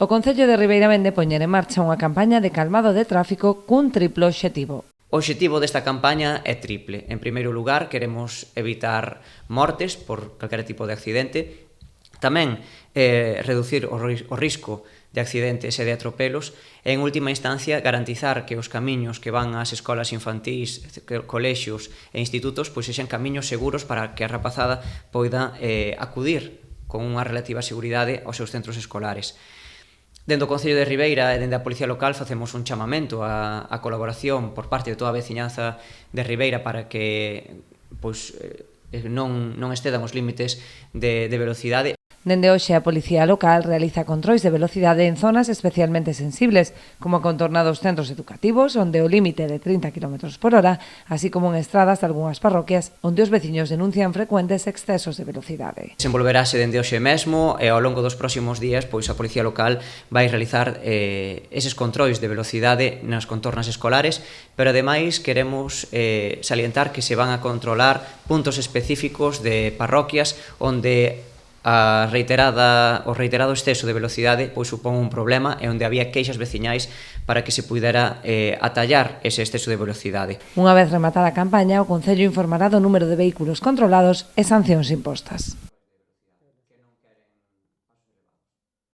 O Concello de Ribeira vén de poñer en marcha unha campaña de calmado de tráfico cun triplo obxectivo. O obxectivo desta campaña é triple. En primeiro lugar, queremos evitar mortes por calquera tipo de accidente, tamén reducir o risco de accidentes e de atropelos e, en última instancia, garantizar que os camiños que van ás escolas infantís, colexios e institutos sexan camiños seguros para que a rapazada poida acudir con unha relativa seguridade aos seus centros escolares. Dende o Concello de Ribeira e dende a Policía Local facemos un chamamento á colaboración por parte de toda a veciñanza de Ribeira para que non excedan os límites de velocidade. Dende hoxe a Policía Local realiza controis de velocidade en zonas especialmente sensibles, como a contorna dos centros educativos, onde o límite é de 30 km por hora, así como en estradas de algunhas parroquias, onde os veciños denuncian frecuentes excesos de velocidade. Desenvolverase dende hoxe mesmo e ao longo dos próximos días a Policía Local vai realizar eses controis de velocidade nas contornas escolares, pero ademais queremos salientar que se van a controlar puntos específicos de parroquias onde o reiterado exceso de velocidade supón un problema e onde había queixas veciñais para que se pudera atallar ese exceso de velocidade. Unha vez rematada a campaña, o Concello informará do número de vehículos controlados e sancións impostas.